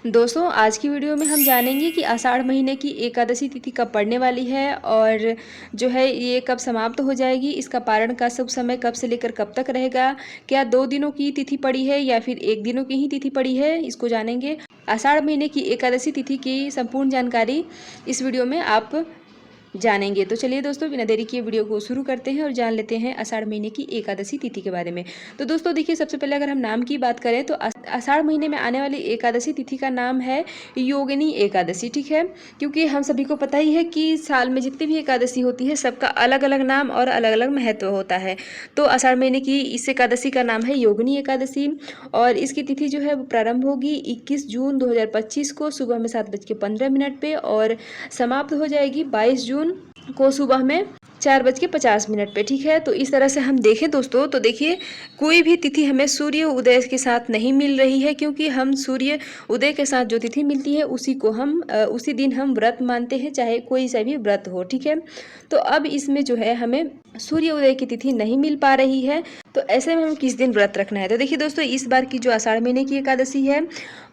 दोस्तों आज की वीडियो में हम जानेंगे कि आषाढ़ महीने की एकादशी तिथि कब पड़ने वाली है और जो है ये कब समाप्त हो जाएगी। इसका पारण का शुभ समय कब से लेकर कब तक रहेगा, क्या 2 दिनों की तिथि पड़ी है या फिर 1 दिनों की ही तिथि पड़ी है, इसको जानेंगे। आषाढ़ महीने की एकादशी तिथि की संपूर्ण जानकारी इस वीडियो में आप जानेंगे। तो चलिए दोस्तों बिना देरी किए वीडियो को शुरू करते हैं और जान लेते हैं आषाढ़ महीने की एकादशी तिथि के बारे में। तो दोस्तों देखिए, सबसे पहले अगर हम नाम की बात करें तो आषाढ़ महीने में आने वाली एकादशी तिथि का नाम है योगिनी एकादशी, ठीक है। क्योंकि हम सभी को पता ही है कि साल में जितनी भी एकादशी होती है सबका अलग अलग नाम और अलग अलग महत्व होता है। तो आषाढ़ महीने की इस एकादशी का नाम है योगिनी एकादशी और इसकी तिथि जो है वो प्रारंभ होगी 21 जून 2025 को सुबह में 7:15 पे और समाप्त हो जाएगी 22 जून को सुबह में 4:50 पे, ठीक है। तो इस तरह से हम देखें दोस्तों तो देखिए, कोई भी तिथि हमें सूर्य उदय के साथ नहीं मिल रही है, क्योंकि हम सूर्य उदय के साथ जो तिथि मिलती है उसी दिन हम व्रत मानते हैं, चाहे कोई सा भी व्रत हो, ठीक है। तो अब इसमें जो है हमें सूर्य उदय की तिथि नहीं मिल पा रही है, तो ऐसे में हम किस दिन व्रत रखना है। तो देखिए दोस्तों, इस बार की जो आषाढ़ महीने की एकादशी है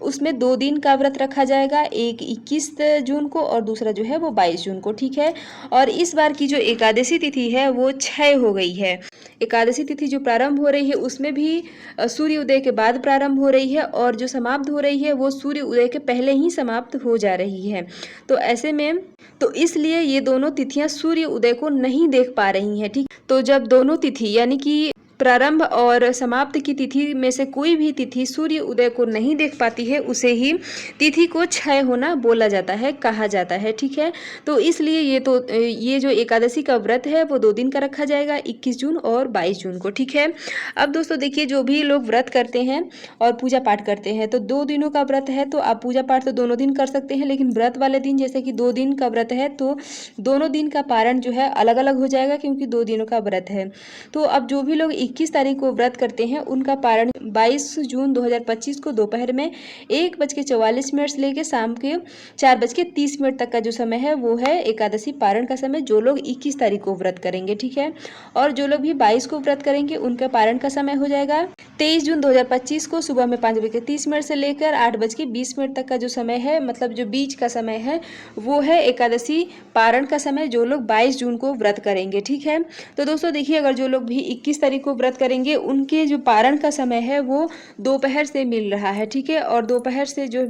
उसमें 2 दिन का व्रत रखा जाएगा, एक 21 जून को और दूसरा जो है वो 22 जून को, ठीक है। और इस बार की जो एकादशी तिथि है वो क्षय हो गई है। एकादशी तिथि जो प्रारंभ हो रही है उसमें भी सूर्य उदय के बाद प्रारंभ हो रही है और जो समाप्त हो रही है वो सूर्य उदय के पहले ही समाप्त हो जा रही है। तो ऐसे में तो इसलिए ये दोनों तिथियां सूर्य उदय को नहीं देख पा रही हैं, ठीक। तो जब दोनों तिथि यानी कि प्रारंभ और समाप्त की तिथि में से कोई भी तिथि सूर्य उदय को नहीं देख पाती है उसे ही तिथि को क्षय होना बोला जाता है, कहा जाता है, ठीक है। तो इसलिए ये जो एकादशी का व्रत है वो 2 दिन का रखा जाएगा, 21 जून और 22 जून को, ठीक है। अब दोस्तों देखिए, जो भी लोग व्रत करते हैं और पूजा पाठ करते हैं तो 2 दिनों का व्रत है तो आप पूजा पाठ तो दोनों दिन कर सकते हैं, लेकिन व्रत वाले दिन जैसे कि 2 दिन का व्रत है तो दोनों दिन का पारण जो है अलग अलग हो जाएगा, क्योंकि 2 दिनों का व्रत है। तो अब जो भी लोग 21 तारीख को व्रत करते हैं उनका पारण 22 जून 2025 को दोपहर में 1:44 से लेकर शाम के 4:30 तक का जो समय है वो है एकादशी पारण का समय, जो लोग 21 तारीख को व्रत करेंगे, ठीक है। और जो लोग भी 22 को व्रत करेंगे उनका पारण का समय हो जाएगा 23 जून 2025 को सुबह में 5:30 से लेकर 8:20 तक का जो समय है, मतलब जो बीच का समय है वो है एकादशी पारण का समय, जो लोग 22 जून को व्रत करेंगे, ठीक है। तो दोस्तों देखिए, अगर जो लोग भी 21 तारीख को व्रत करेंगे उनके जो पारण का समय है वो दोपहर से मिल रहा है, ठीक है। और दोपहर से जो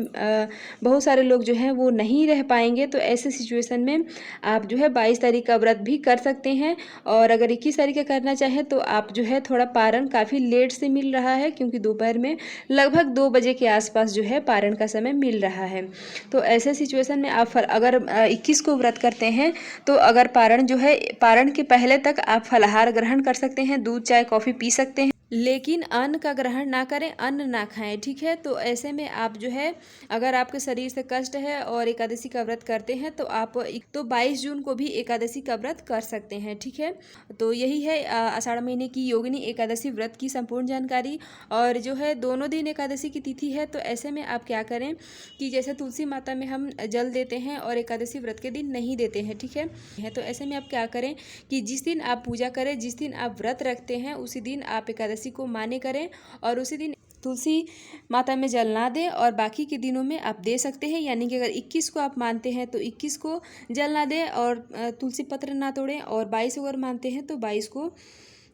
बहुत सारे लोग जो हैं वो नहीं रह पाएंगे, तो ऐसे सिचुएशन में आप जो है 22 तारीख का व्रत भी कर सकते हैं। और अगर 21 तारीख का करना चाहें तो आप जो है थोड़ा पारण काफ़ी लेट से मिल रहा है, क्योंकि दोपहर में लगभग 2 बजे के आसपास जो है पारण का समय मिल रहा है। तो ऐसे सिचुएशन में आप अगर 21 को व्रत करते हैं तो अगर पारण जो है, पारण के पहले तक आप फलाहार ग्रहण कर सकते हैं, दूध चाय कॉफ़ी पी सकते हैं, लेकिन अन्न का ग्रहण ना करें, अन्न ना खाएं, ठीक है। तो ऐसे में आप जो है, अगर आपके शरीर से कष्ट है और एकादशी का व्रत करते हैं तो आप तो 22 जून को भी एकादशी का व्रत कर सकते हैं, ठीक है। तो यही है आषाढ़ महीने की योगिनी एकादशी व्रत की संपूर्ण जानकारी। और जो है दोनों दिन एकादशी की तिथि है, तो ऐसे में आप क्या करें कि जैसे तुलसी माता में हम जल देते हैं और एकादशी व्रत के दिन नहीं देते हैं, ठीक है। तो ऐसे में आप क्या करें कि जिस दिन आप पूजा करें, जिस दिन आप व्रत रखते हैं उसी दिन आप एकादशी को माने करें और उसी दिन तुलसी माता में जल ना दें, और बाकी के दिनों में आप दे सकते हैं। यानी कि अगर 21 को आप मानते हैं तो 21 को जल ना दें और तुलसी पत्र ना तोड़ें, और 22 अगर मानते हैं तो 22 को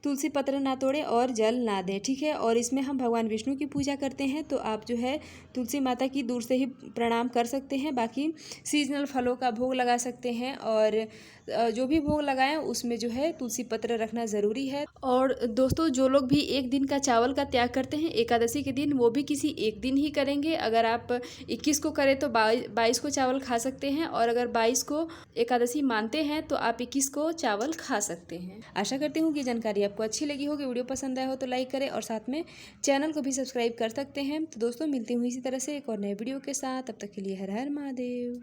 तुलसी पत्र ना तोड़ें और जल ना दें, ठीक है। और इसमें हम भगवान विष्णु की पूजा करते हैं तो आप जो है तुलसी माता की दूर से ही प्रणाम कर सकते हैं। बाकी सीजनल फलों का भोग लगा सकते हैं, और जो भी भोग लगाएं उसमें जो है तुलसी पत्र रखना ज़रूरी है। और दोस्तों, जो लोग भी 1 दिन का चावल का त्याग करते हैं एकादशी के दिन, वो भी किसी 1 दिन ही करेंगे। अगर आप 21 को करें तो 22 को चावल खा सकते हैं, और अगर 22 को एकादशी मानते हैं तो आप 21 को चावल खा सकते हैं। आशा करती हूँ कि जानकारी आपको अच्छी लगी होगी। वीडियो पसंद आया हो तो लाइक करें और साथ में चैनल को भी सब्सक्राइब कर सकते हैं। तो दोस्तों, मिलती हूँ इसी तरह से एक और नए वीडियो के साथ, तब तक के लिए हर हर महादेव।